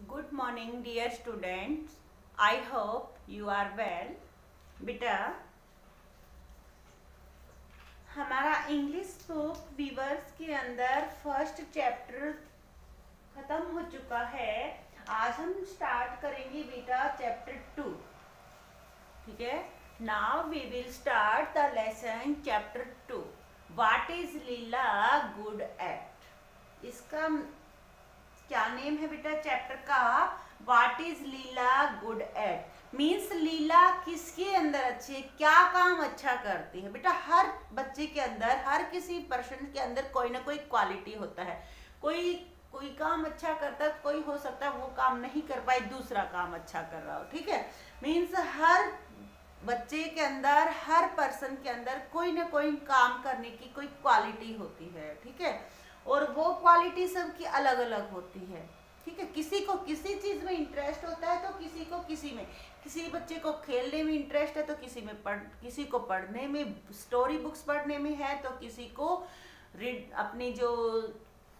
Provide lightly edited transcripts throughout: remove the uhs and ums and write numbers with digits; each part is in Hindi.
Good morning dear students. I hope you are well. बेटा हमारा इंग्लिश बुक वीवर्स के अंदर फर्स्ट चैप्टर खत्म हो चुका है। आज हम स्टार्ट करेंगे बेटा चैप्टर 2। ठीक है, now we will start the lesson chapter 2। What is Leela good at. इसका क्या नेम है बेटा चैप्टर का? What is Leela good at means Leela किसके अंदर अच्छी है, क्या काम अच्छा करती है। बेटा हर बच्चे के अंदर, हर किसी पर्सन के अंदर कोई ना कोई क्वालिटी होता है। कोई कोई काम अच्छा करता है, कोई हो सकता है वो काम नहीं कर पाए, दूसरा काम अच्छा कर रहा हो। ठीक है, मीन्स हर बच्चे के अंदर, हर पर्सन के अंदर कोई ना कोई काम करने की कोई क्वालिटी होती है। ठीक है, और वो क्वालिटी सबकी अलग अलग होती है। ठीक है, किसी को किसी चीज में इंटरेस्ट होता है तो किसी को किसी में, किसी बच्चे को खेलने में इंटरेस्ट है तो किसी को पढ़ने में, स्टोरी बुक्स पढ़ने में है तो किसी को अपनी जो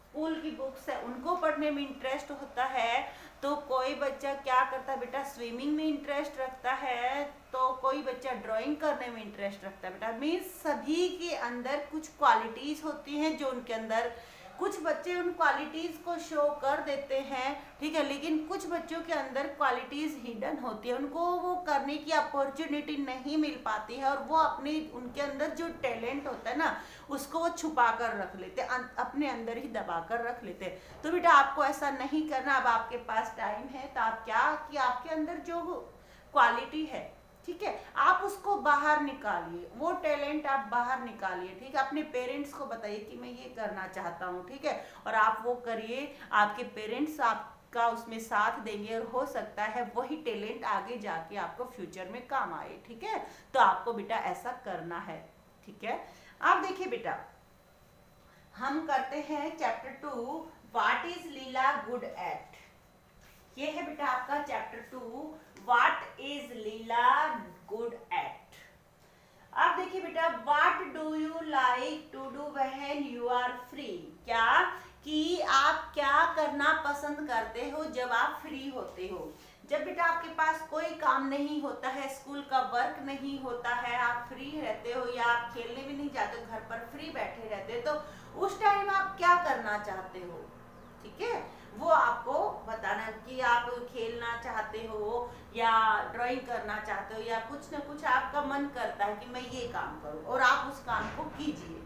स्कूल की बुक्स है उनको पढ़ने में इंटरेस्ट होता है। तो कोई बच्चा क्या करता है बेटा, स्विमिंग में इंटरेस्ट रखता है, तो कोई बच्चा ड्राइंग करने में इंटरेस्ट रखता है। बेटा मीन्स सभी के अंदर कुछ क्वालिटीज होती हैं जो उनके अंदर, कुछ बच्चे उन क्वालिटीज को शो कर देते हैं। ठीक है, लेकिन कुछ बच्चों के अंदर क्वालिटीज हिडन होती है, उनको वो करने की अपॉर्चुनिटी नहीं मिल पाती है और वो अपने, उनके अंदर जो टैलेंट होता है ना उसको वो छुपा कर रख लेते, अपने अंदर ही दबा कर रख लेते। तो बेटा आपको ऐसा नहीं करना। अब आपके पास टाइम है तो आप क्या कि आपके अंदर जो क्वालिटी है, ठीक है, आप उसको बाहर निकालिए, वो टैलेंट आप बाहर निकालिए। ठीक है, अपने पेरेंट्स को बताइए कि मैं ये करना चाहता हूँ। ठीक है, और आप वो करिए, आपके पेरेंट्स आपका उसमें साथ देंगे और हो सकता है वही टैलेंट आगे जाके आपको फ्यूचर में काम आए। ठीक है, तो आपको बेटा ऐसा करना है। ठीक है, आप देखिए बेटा हम करते हैं chapter 2, what is Leela good at. ये है बेटा आपका chapter 2, what is Leela good at. अब देखिए बेटा, what do you like to do when you are free. क्या कि आप क्या करना पसंद करते हो जब आप फ्री होते हो। जब बेटा आपके पास कोई काम नहीं होता है, स्कूल का वर्क नहीं होता है, आप फ्री रहते हो या आप खेलने भी नहीं जाते, घर पर फ्री बैठे रहते, तो उस टाइम आप क्या करना चाहते हो। ठीक है, वो आपको बताना कि आप खेलना चाहते हो या ड्राइंग करना चाहते हो या कुछ ना कुछ आपका मन करता है कि मैं ये काम करूं और आप उस काम को कीजिए।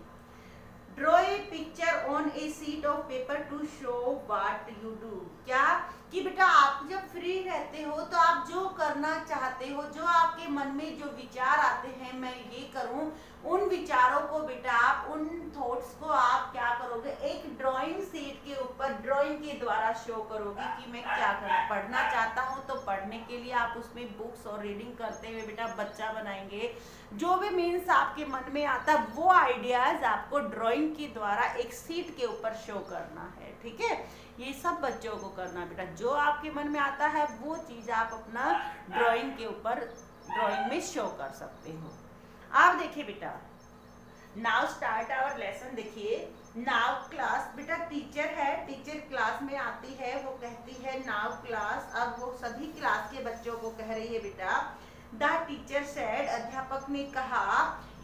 Draw a picture on A sheet of paper two show what you do. क्या कि बेटा आप जब फ्री रहते हो तो आप जो करना चाहते हो, जो आपके मन में जो विचार आते हैं मैं ये करूं, उन विचारों को बेटा आप, उन थॉट्स को आप क्या करोगे, एक ड्राइंग शीट के ऊपर ड्राइंग के द्वारा शो करोगे कि मैं क्या पढ़ना चाहता हूँ। तो पढ़ने के लिए आप उसमें बुक्स और रीडिंग करते हुए बेटा बच्चा बनाएंगे। जो भी मीन्स आपके मन में आता वो आइडियाज आपको ड्राइंग के द्वारा एक शीट के ऊपर शो करना है। ठीक है, ये सब बच्चों को करना बेटा, जो आपके मन में आता है वो चीज आप अपना ड्राइंग के ऊपर, ड्राइंग में शो कर सकते हो। आप देखिए बेटा, नाउ स्टार्ट आवर लेसन। देखिए नाउ क्लास, बेटा टीचर है, टीचर क्लास में आती है, वो कहती है नाउ क्लास। अब वो सभी क्लास के बच्चों को कह रही है बेटा, द टीचर सेड, अध्यापक ने कहा,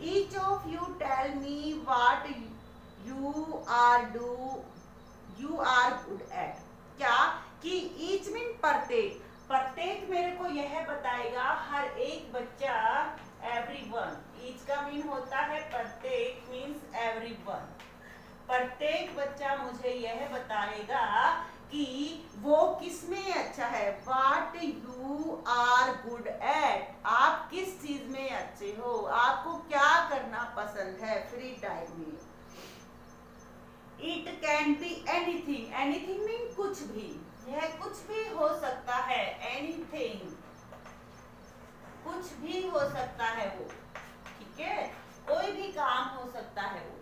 each of you tell me what you are good at. क्या कि ईच मीन प्रत्येक, प्रत्येक मेरे को यह बताएगा, हर एक बच्चा, एवरीवन, ईच का मीन होता है प्रत्येक, मीन्स एवरीवन, प्रत्येक बच्चा मुझे यह बताएगा कि वो किसमें अच्छा है। What you are good at, आप किस चीज में अच्छे हो, आपको क्या करना पसंद है फ्री टाइम में। It can be anything, anything mean कुछ भी, यह कुछ भी हो सकता है, एनीथिंग कुछ भी हो सकता है वो। ठीक है, कोई भी काम हो सकता है वो।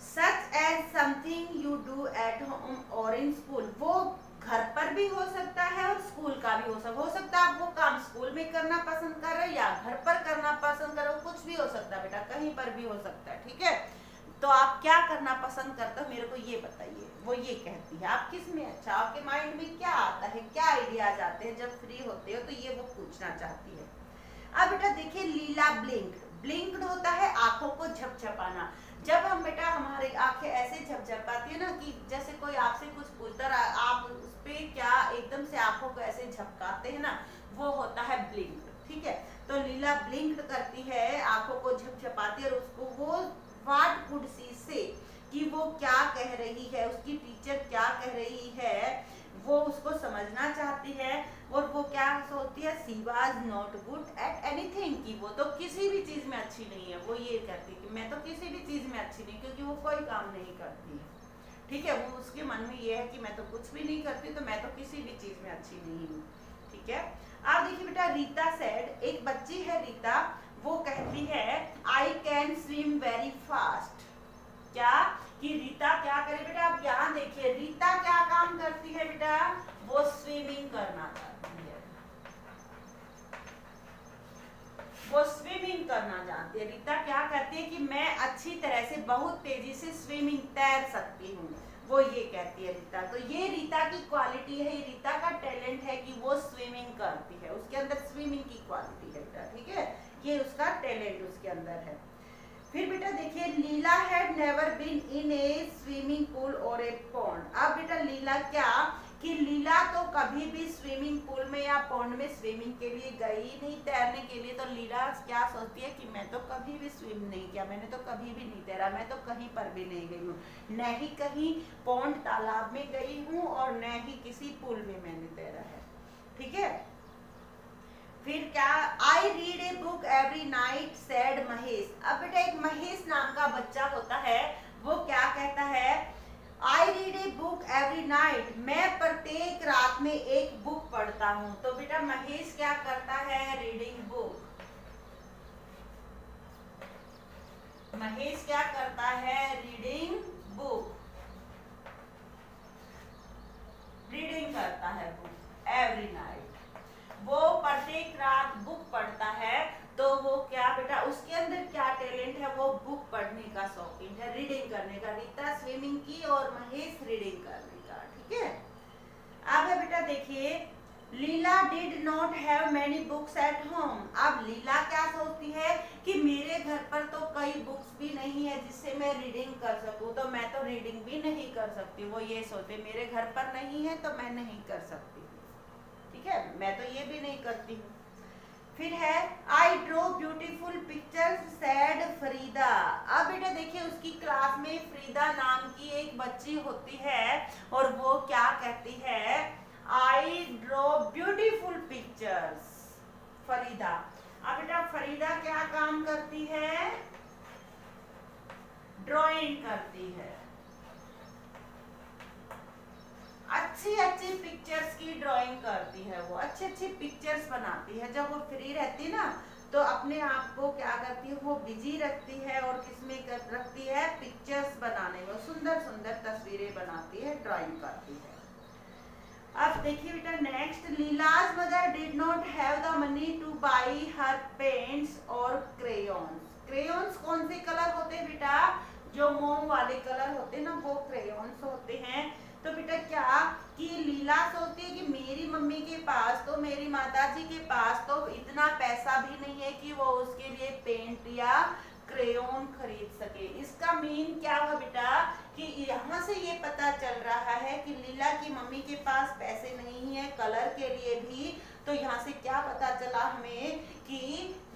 Such as something you do at home और इन स्कूल, वो घर पर भी हो सकता है और स्कूल का भी हो सकता है। आप वो काम स्कूल में करना पसंद कर रहे हो या घर पर करना पसंद कर रहे हो, कुछ भी हो सकता है बेटा, कहीं पर भी हो सकता है। ठीक है, तो आप क्या करना पसंद करते हो मेरे को ये बताइए। वो ये कहती है आप किस में अच्छा, आपके माइंड में क्या आता है, क्या आइडियाज आते हैं जब फ्री होते हो, तो ये वो पूछना चाहती है। अब बेटा देखिए लीला ब्लिंक्ड, ब्लिंक्ड होता है आंखों को झपझपाना। जब हम बेटा हमारी आंखें ऐसे झपझपाती है ना कि जैसे कोई आपसे कुछ पूछता है आप उस पे क्या एकदम से आंखों को ऐसे झपकाते हैं ना, वो होता है ब्लिंक्ड। ठीक है, तो लीला ब्लिंक्ड करती है, आंखों को झपझपाती है और उसको वो व्हाट कुड शी से कि वो क्या कह रही है, उसकी टीचर क्या कह रही है वो उसको समझना चाहती है। और वो क्या सोचती है, she was not good at anything, कि वो तो किसी भी चीज में अच्छी नहीं है। वो ये कहती है कि मैं तो किसी भी चीज में अच्छी नहीं, क्योंकि वो कोई काम नहीं करती है। ठीक है, वो उसके मन में ये है कि मैं तो कुछ भी नहीं करती, तो मैं तो किसी भी चीज में अच्छी नहीं हूँ। ठीक है, आप देखिए बेटा रीता सेड, एक बच्ची है रीता, वो कहती है I can swim very fast. क्या कि रीता क्या करे बेटा, आप यहाँ देखिए रीता क्या काम करती है बेटा, वो स्विमिंग करना चाहती है, वो स्विमिंग करना चाहती है। रीता क्या कहती है कि मैं अच्छी तरह से बहुत तेजी से स्विमिंग तैर सकती हूँ, वो ये कहती है रीता। तो ये रीता की क्वालिटी है, ये रीता का टैलेंट है कि वो स्विमिंग करती है, उसके अंदर स्विमिंग की क्वालिटी है बेटा। ठीक है, ये उसका टैलेंट उसके अंदर है। फिर बेटा देखिए Leela had never been in a swimming pool और ए पॉन्ड। अब बेटा लीला क्या कि लीला तो कभी भी स्विमिंग पूल में या पॉन्ड में स्विमिंग के लिए गई नहीं, तैरने के लिए। तो लीला क्या सोचती है कि मैं तो कभी भी स्विम नहीं किया, मैंने तो कभी भी नहीं तैरा, मैं तो कहीं पर भी नहीं गई हूँ, न ही कहीं पॉन्ड तालाब में गई हूँ और न ही किसी पूल में मैंने तैरा है। ठीक है, फिर क्या, I read a book every night said Mahesh. अब बेटा एक महेश नाम का बच्चा होता है, वो क्या कहता है, I read a book every night, मैं प्रत्येक रात में एक बुक पढ़ता हूँ। तो बेटा महेश क्या करता है, रीडिंग बुक। महेश क्या करता है, रीडिंग बुक, रीडिंग करता है बुक एवरी नाइट, वो प्रत्येक रात बुक पढ़ता है। तो वो क्या बेटा उसके अंदर क्या टैलेंट है, वो बुक पढ़ने का शौकीन है, रीडिंग करने का। रीता स्विमिंग की और महेश रीडिंग करने का। ठीक है, अब है बेटा देखिए Leela did not have many books at home. अब लीला क्या सोचती है कि मेरे घर पर तो कई बुक्स भी नहीं है जिससे मैं रीडिंग कर सकूं, तो मैं तो रीडिंग भी नहीं कर सकती। वो ये सोचते मेरे घर पर नहीं है तो मैं नहीं कर सकती। ठीक है, मैं तो ये भी नहीं करती हूँ। फिर है I draw beautiful pictures sad Farida. अब बेटा देखिए उसकी क्लास में फरीदा नाम की एक बच्ची होती है और वो क्या कहती है, I draw beautiful pictures Farida. अब बेटा फरीदा क्या काम करती है, ड्राइंग करती है, अच्छी अच्छी पिक्चर्स की ड्राइंग करती है, वो अच्छी अच्छी पिक्चर्स बनाती है। जब वो फ्री रहती है ना तो अपने आप को क्या करती है, वो बिजी रखती है और किसमें रखती है, पिक्चर्स बनाने में, सुंदर सुंदर तस्वीरें बनाती है, ड्राइंग करती है। अब देखिए बेटा next, लीलाज mother did not have the money two by her paints और क्रेयॉन्स। क्रेयॉन्स कौन से कलर होते हैं बेटा, जो मोम वाले कलर होते हैं ना, वो क्रेयॉन्स होते हैं। तो बेटा क्या कि लीला सोचती है कि मेरी मम्मी के पास तो, मेरी माताजी के पास तो इतना पैसा भी नहीं है कि वो उसके लिए पेंट या क्रेयॉन खरीद सके। इसका मीन क्या हुआ बेटा कि यहाँ से ये पता चल रहा है कि लीला की मम्मी के पास पैसे नहीं है कलर के लिए भी। तो यहाँ से क्या पता चला हमें कि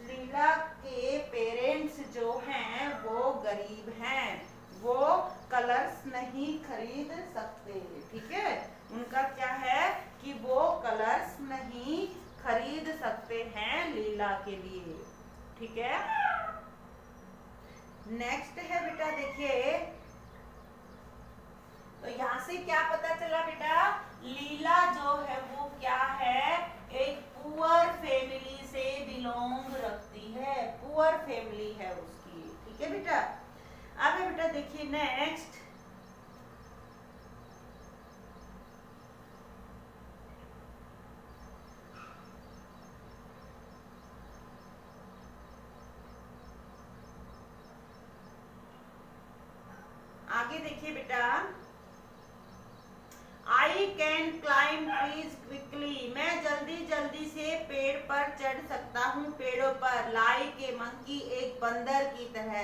लीला के पेरेंट्स जो हैं वो गरीब हैं, वो कलर्स नहीं खरीद सकते। ठीक है, उनका क्या है कि वो कलर्स नहीं खरीद सकते हैं लीला के लिए। ठीक है, नेक्स्ट है बेटा देखिए, तो यहाँ से क्या पता चला बेटा, लीला जो है वो क्या है, एक पुअर फैमिली से बिलोंग रखती है, पुअर फैमिली है उसकी। ठीक है बेटा, अब बेटा देखिए नेक्स्ट, आगे देखिए बेटा, I can climb trees quickly, मैं जल्दी जल्दी से पेड़ पर चढ़ सकता हूँ, पेड़ों पर। लाइक ए मंकी, एक बंदर की तरह।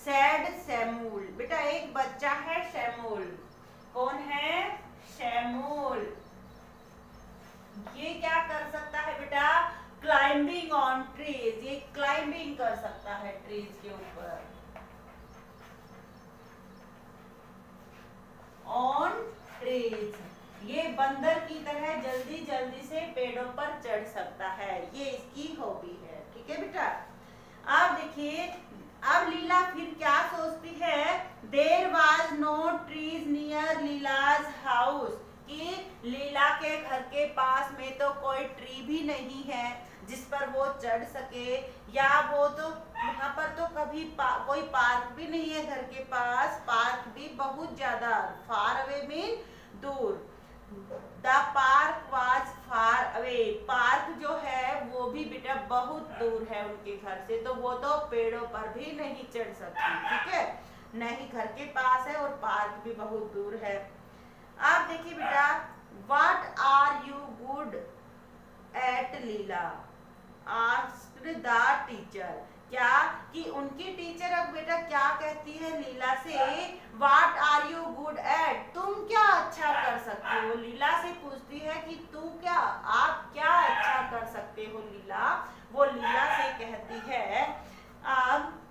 सैड शैमूल, बेटा एक बच्चा है शैमूल। कौन है? शैमूल। ये क्या कर सकता है बेटा? क्लाइंबिंग ऑन ट्रीज, ये क्लाइंबिंग कर सकता है ट्रीज के ऊपर। ऑन ट्रीज, ये बंदर की तरह जल्दी जल्दी से पेड़ों पर चढ़ सकता है, ये इसकी हॉबी है। ठीक है बेटा। अब देखिए, अब लीला फिर क्या सोचती है? There was no trees near Leela's house, कि लीला के घर के पास में तो कोई ट्री भी नहीं है जिस पर वो चढ़ सके, या वो तो यहाँ पर तो कभी कोई पार्क भी नहीं है घर के पास, पार्क भी बहुत ज्यादा फार अवे मीन दूर। The park was far away, park जो है वो भी बेटा बहुत दूर है उनके घर से, तो वो तो पेड़ों पर भी नहीं चढ़ सकती। ठीक है, नहीं घर के पास है और पार्क भी बहुत दूर है। अब देखिए बेटा, what are you good at Leela, asked the teacher, क्या कि उनकी टीचर अब बेटा क्या कहती है लीला से? What are you good at, तुम क्या अच्छा कर सकते हो? लीला से पूछती है कि तू क्या, आप क्या अच्छा कर सकते हो लीला। वो लीला से कहती है, अब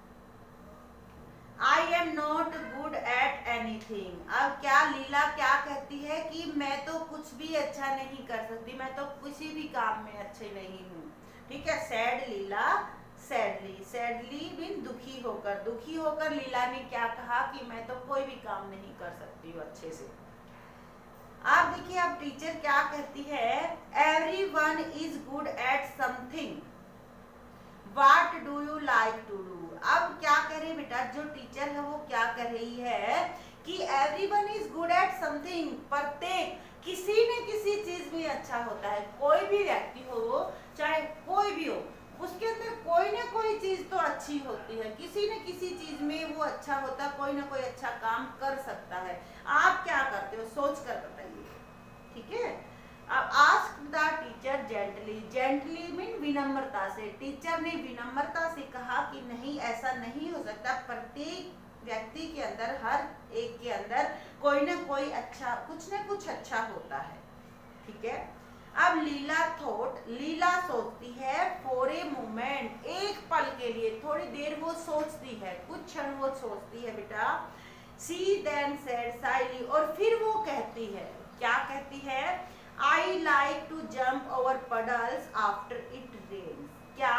I am not good at anything. अब क्या लीला क्या कहती है कि मैं तो कुछ भी अच्छा नहीं कर सकती, मैं तो किसी भी काम में अच्छी नहीं हूँ। ठीक है, सैड लीला, सैडली, सैडली मीन दुखी होकर, दुखी होकर लीला ने क्या कहा कि मैं तो कोई भी काम नहीं कर सकती हूँ अच्छे से। आप देखिए, अब टीचर क्या कहती है? Everyone is good at something, what do you like to do. अब क्या कह रही है बेटा, जो टीचर है वो क्या कह रही है कि everyone is good at something, प्रत्येक किसी न किसी चीज में अच्छा होता है। कोई भी व्यक्ति हो, चाहे कोई भी हो, उसके अंदर कोई ना कोई चीज तो अच्छी होती है, किसी न किसी चीज में वो अच्छा होता है, कोई ना कोई अच्छा काम कर सकता है। आप क्या करते हो, सोच कर बताइए। ठीक है, अब ask the teacher gently, gently mean विनम्रता से। टीचर ने विनम्रता से कहा कि नहीं, ऐसा नहीं हो सकता, प्रत्येक व्यक्ति के अंदर, हर एक के अंदर कोई ना कोई अच्छा, कुछ ना कुछ अच्छा होता है। ठीक है, अब लीला थॉट, लीला सोचती है फॉर ए मोमेंट, एक पल के लिए, थोड़ी देर वो सोचती है, कुछ क्षण वो सोचती है बेटा। सी देन सेड साइली, और फिर वो कहती है, क्या कहती है? I like to jump over puddles after it rains, क्या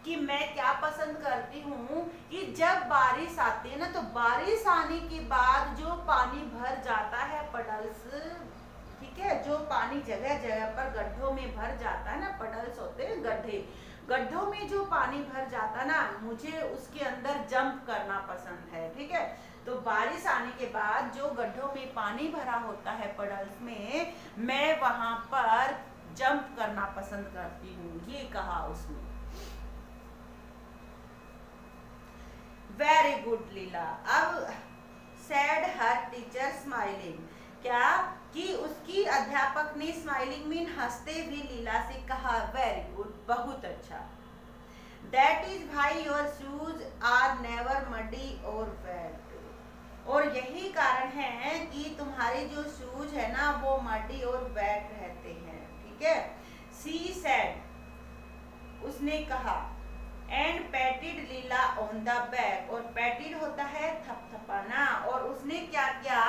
कि मैं क्या पसंद करती हूँ कि जब बारिश आती है ना, तो बारिश आने के बाद जो पानी भर जाता है पडल्स, ठीक है, जो पानी जगह जगह पर गड्ढों में भर जाता है ना, पडल्स होते हैं गड्ढे, गड्ढों में जो पानी भर जाता है ना, मुझे उसके अंदर जंप करना पसंद है। ठीक है, तो बारिश आने के बाद जो गड्ढों में पानी भरा होता है पडल्स में, मैं वहां पर जंप करना पसंद करती हूँ, ये कहा उसने। वेरी गुड लीला, अब सैड हर टीचर स्माइलिंग, क्या कि उसकी अध्यापक ने स्माइलिंग मीन हंसते हुए लीला से कहा, वेरी गुड, बहुत अच्छा। That is why your shoes are never muddy और वेट, और यही कारण है कि तुम्हारे जो शूज है ना वो मडी और वेट रहते हैं। ठीक है, सी सेड, उसने कहा, and पैटेड Leela on the back, और पैटेड होता है थपथपाना, और उसने क्या किया?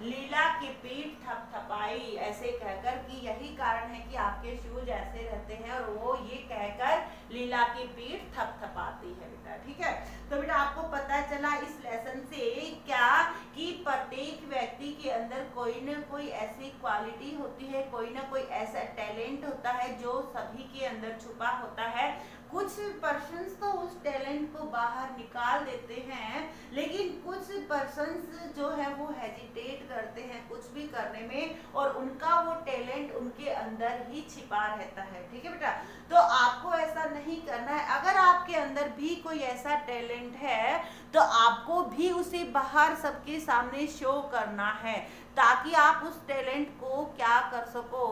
लीला की पीठ थपथपाई, ऐसे कहकर कि यही कारण है कि आपके शूज ऐसे रहते हैं, और वो ये कहकर लीला की पीठ थपथपाती है बेटा। ठीक है, तो बेटा आपको पता चला इस लेसन से क्या कि प्रत्येक व्यक्ति के अंदर कोई ना कोई ऐसी क्वालिटी होती है, कोई ना कोई ऐसा टैलेंट होता है जो सभी के अंदर छुपा होता है। कुछ पर्सन्स तो उस टैलेंट को बाहर निकाल देते हैं, लेकिन कुछ पर्सन्स जो है वो हेजिटेट करते हैं कुछ भी करने में, और उनका वो टैलेंट उनके अंदर ही छिपा रहता है। ठीक है बेटा, तो आपको ऐसा नहीं करना है। अगर आपके अंदर भी कोई ऐसा टैलेंट है तो आपको भी उसे बाहर सबके सामने शो करना है, ताकि आप उस टैलेंट को क्या कर सको,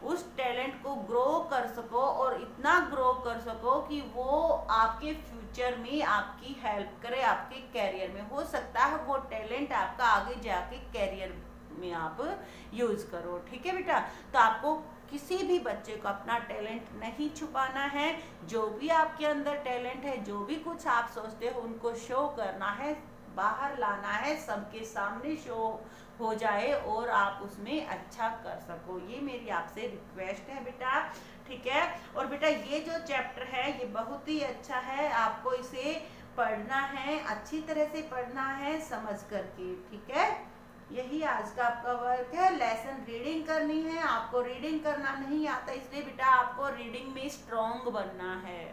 उस टैलेंट को ग्रो कर सको और इतना ग्रो कर सको कि वो आपके फ्यूचर में आपकी हेल्प करे, आपके कैरियर में। हो सकता है वो टैलेंट आपका आगे जाके कैरियर में आप यूज करो। ठीक है बेटा, तो आपको किसी भी बच्चे को अपना टैलेंट नहीं छुपाना है। जो भी आपके अंदर टैलेंट है, जो भी कुछ आप सोचते हो, उनको शो करना है, बाहर लाना है, सबके सामने शो हो जाए और आप उसमें अच्छा कर सको। ये मेरी आपसे रिक्वेस्ट है बेटा। ठीक है, और बेटा ये जो चैप्टर है ये बहुत ही अच्छा है, आपको इसे पढ़ना है, अच्छी तरह से पढ़ना है, समझ करके। ठीक है, यही आज का आपका वर्क है। लेसन रीडिंग करनी है, आपको रीडिंग करना नहीं आता, इसलिए बेटा आपको रीडिंग में स्ट्रॉन्ग बनना है।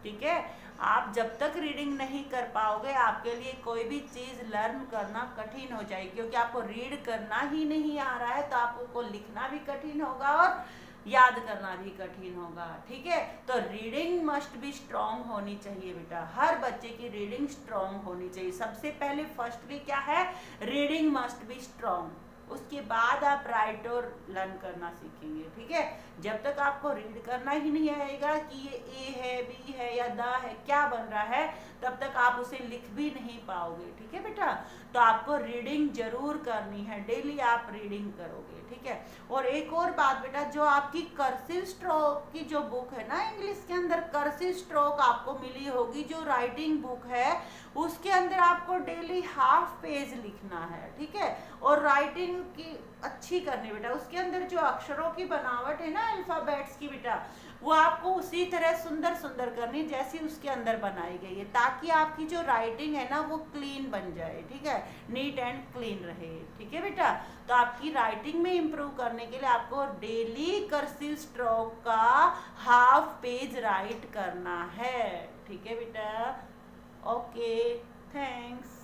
ठीक है, आप जब तक रीडिंग नहीं कर पाओगे, आपके लिए कोई भी चीज लर्न करना कठिन हो जाएगी, क्योंकि आपको रीड करना ही नहीं आ रहा है, तो आपको लिखना भी कठिन होगा और याद करना भी कठिन होगा। ठीक है, तो रीडिंग मस्ट बी स्ट्रॉन्ग होनी चाहिए बेटा, हर बच्चे की रीडिंग स्ट्रॉन्ग होनी चाहिए। सबसे पहले फर्स्टली क्या है, रीडिंग मस्ट बी स्ट्रॉन्ग, उसके बाद आप राइट और लर्न करना सीखेंगे। ठीक है, जब तक आपको रीड करना ही नहीं आएगा कि ये ए है, बी है या द है, क्या बन रहा है, तब तक आप उसे लिख भी नहीं पाओगे। ठीक है बेटा, तो आपको रीडिंग जरूर करनी है, डेली आप रीडिंग करोगे। ठीक है, और एक और बात बेटा, जो आपकी कर्सिव स्ट्रोक की जो बुक है ना, इंग्लिश के अंदर कर्सिव स्ट्रोक आपको मिली होगी, जो राइटिंग बुक है, उसके अंदर आपको डेली हाफ पेज लिखना है। ठीक है, और राइटिंग की अच्छी करनी बेटा, उसके अंदर जो अक्षरों की बनावट है ना अल्फाबेट्स की बेटा, वो आपको उसी तरह सुंदर सुंदर करनी जैसी उसके अंदर बनाई गई है, ताकि आपकी जो राइटिंग है ना वो क्लीन बन जाए। ठीक है, नीट एंड क्लीन रहे। ठीक है बेटा, तो आपकी राइटिंग में इम्प्रूव करने के लिए आपको डेली कर्सिव स्ट्रोक का हाफ पेज राइट करना है। ठीक है बेटा, ओके, थैंक्स।